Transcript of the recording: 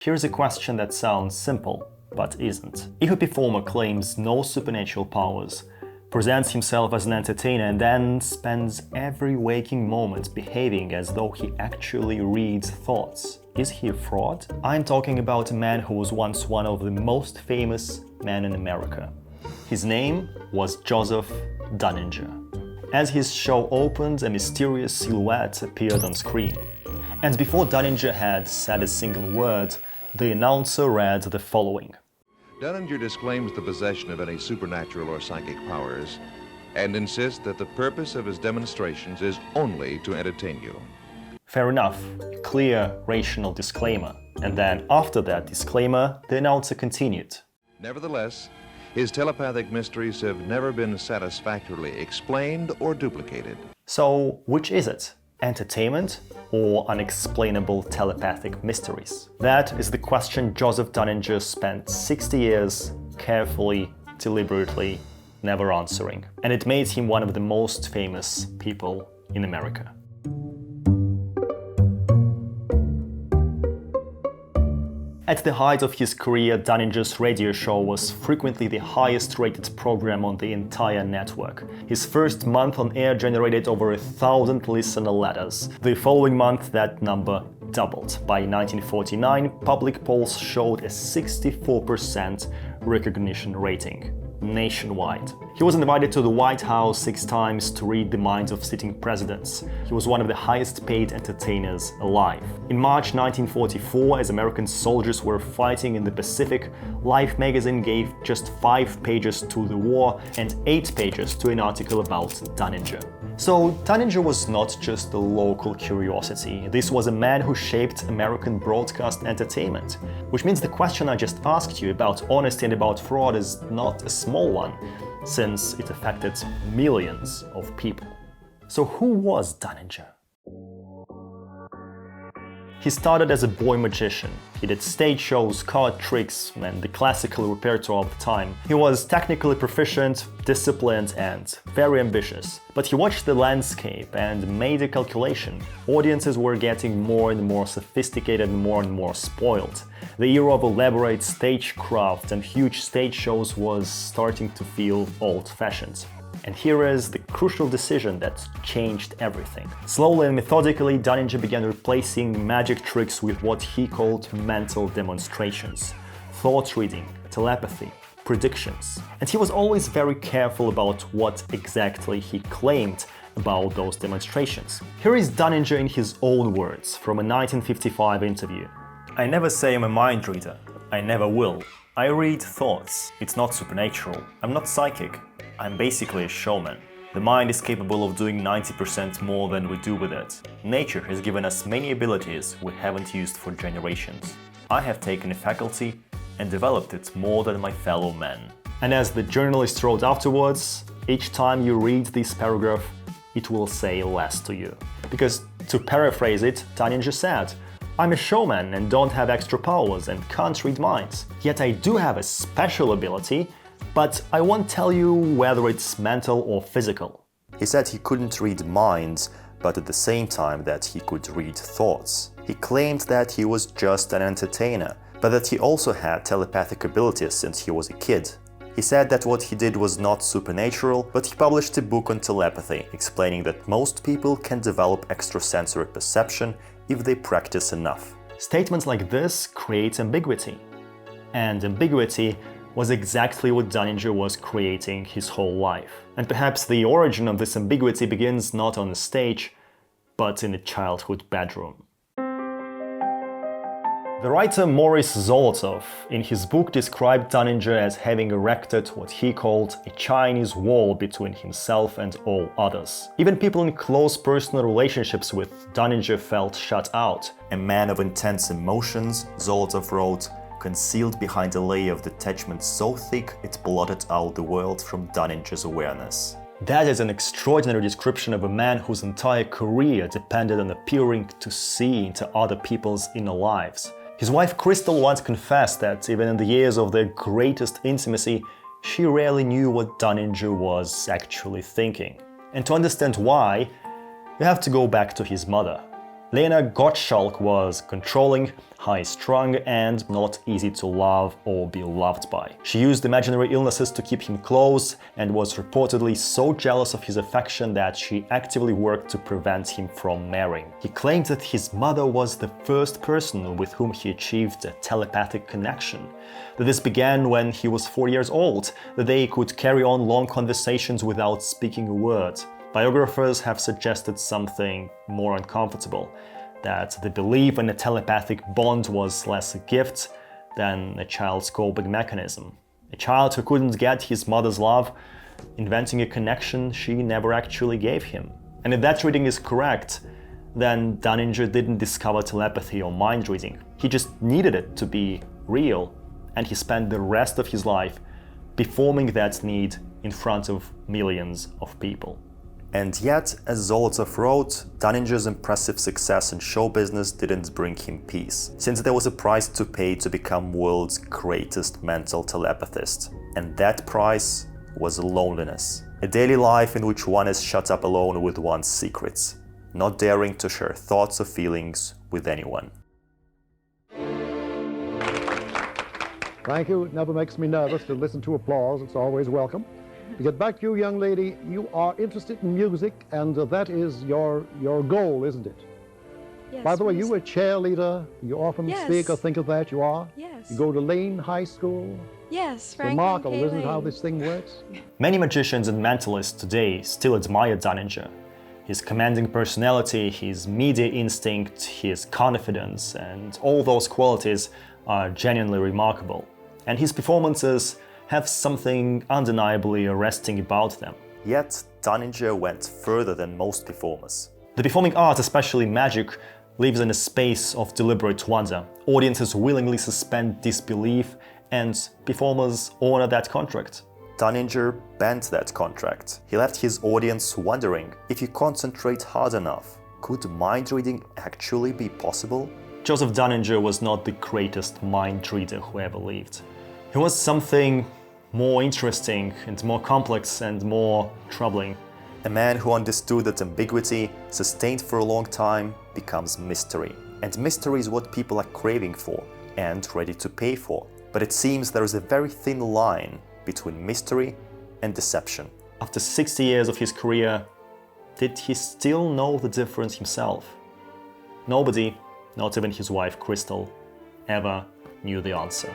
Here's a question that sounds simple, but isn't. If a performer claims no supernatural powers, presents himself as an entertainer and then spends every waking moment behaving as though he actually reads thoughts, is he a fraud? I'm talking about a man who was once one of the most famous men in America. His name was Joseph Dunninger. As his show opened, a mysterious silhouette appeared on screen. And before Dunninger had said a single word, the announcer read the following. Dunninger disclaims the possession of any supernatural or psychic powers and insists that the purpose of his demonstrations is only to entertain you. Fair enough, a clear, rational disclaimer. And then after that disclaimer, the announcer continued. Nevertheless, his telepathic mysteries have never been satisfactorily explained or duplicated. So, which is it? Entertainment or unexplainable telepathic mysteries? That is the question Joseph Dunninger spent 60 years carefully, deliberately, never answering. And it made him one of the most famous people in America. At the height of his career, Dunninger's radio show was frequently the highest-rated program on the entire network. His first month on air generated over 1,000 listener letters. The following month, that number doubled. By 1949, public polls showed a 64% recognition rating nationwide. He was invited to the White House 6 times to read the minds of sitting presidents. He was one of the highest paid entertainers alive. In March 1944, as American soldiers were fighting in the Pacific, Life magazine gave just 5 pages to the war and 8 pages to an article about Dunninger. So Dunninger was not just a local curiosity. This was a man who shaped American broadcast entertainment. Which means the question I just asked you about honesty and about fraud is not a small one, since it affected millions of people. So who was Dunninger? He started as a boy magician. He did stage shows, card tricks, and the classical repertoire of the time. He was technically proficient, disciplined, and very ambitious. But he watched the landscape and made a calculation. Audiences were getting more and more sophisticated and more spoiled. The era of elaborate stagecraft and huge stage shows was starting to feel old-fashioned. And here is the crucial decision that changed everything. Slowly and methodically, Dunninger began replacing magic tricks with what he called mental demonstrations, thought reading, telepathy, predictions. And he was always very careful about what exactly he claimed about those demonstrations. Here is Dunninger in his own words from a 1955 interview. "I never say I'm a mind reader. I never will. I read thoughts. It's not supernatural. I'm not psychic. I'm basically a showman. The mind is capable of doing 90% more than we do with it. Nature has given us many abilities we haven't used for generations. I have taken a faculty and developed it more than my fellow men." And as the journalist wrote afterwards, each time you read this paragraph, it will say less to you. Because, to paraphrase it, Dunninger said, "I'm a showman and don't have extra powers and can't read minds. Yet I do have a special ability, but I won't tell you whether it's mental or physical." He said he couldn't read minds, but at the same time that he could read thoughts. He claimed that he was just an entertainer, but that he also had telepathic abilities since he was a kid. He said that what he did was not supernatural, but he published a book on telepathy, explaining that most people can develop extrasensory perception if they practice enough. Statements like this create ambiguity. And ambiguity was exactly what Dunninger was creating his whole life. And perhaps the origin of this ambiguity begins not on the stage, but in a childhood bedroom. The writer Maurice Zolotov, in his book, described Dunninger as having erected what he called a Chinese wall between himself and all others. Even people in close personal relationships with Dunninger felt shut out. A man of intense emotions, Zolotov wrote, concealed behind a layer of detachment so thick it blotted out the world from Dunninger's awareness. That is an extraordinary description of a man whose entire career depended on appearing to see into other people's inner lives. His wife Crystal once confessed that even in the years of their greatest intimacy, she rarely knew what Dunninger was actually thinking. And to understand why, you have to go back to his mother. Lena Gottschalk was controlling, high-strung, and not easy to love or be loved by. She used imaginary illnesses to keep him close and was reportedly so jealous of his affection that she actively worked to prevent him from marrying. He claimed that his mother was the first person with whom he achieved a telepathic connection, that this began when he was 4 years old, that they could carry on long conversations without speaking a word. Biographers have suggested something more uncomfortable, that the belief in a telepathic bond was less a gift than a child's coping mechanism. A child who couldn't get his mother's love, inventing a connection she never actually gave him. And if that reading is correct, then Dunninger didn't discover telepathy or mind reading. He just needed it to be real, and he spent the rest of his life performing that need in front of millions of people. And yet, as Zolotov wrote, Dunninger's impressive success in show business didn't bring him peace, since there was a price to pay to become world's greatest mental telepathist. And that price was loneliness. A daily life in which one is shut up alone with one's secrets, not daring to share thoughts or feelings with anyone. Thank you. It never makes me nervous to listen to applause. It's always welcome. To get back to you, young lady, you are interested in music, and that is your goal, isn't it? Yes. By the way, you were a cheerleader. You often Yes. speak or think of that. You are? Yes. You go to Lane High School. Yes, Franklin Remarkable, K. isn't it, how Lane. this thing works? Many magicians and mentalists today still admire Dunninger. His commanding personality, his media instinct, his confidence, and all those qualities are genuinely remarkable. And his performances have something undeniably arresting about them. Yet, Dunninger went further than most performers. The performing art, especially magic, lives in a space of deliberate wonder. Audiences willingly suspend disbelief, and performers honor that contract. Dunninger bent that contract. He left his audience wondering, if you concentrate hard enough, could mind reading actually be possible? Joseph Dunninger was not the greatest mind reader who ever lived. He was something more interesting and more complex and more troubling. A man who understood that ambiguity, sustained for a long time, becomes mystery. And mystery is what people are craving for and ready to pay for. But it seems there is a very thin line between mystery and deception. After 60 years of his career, did he still know the difference himself? Nobody, not even his wife Crystal, ever knew the answer.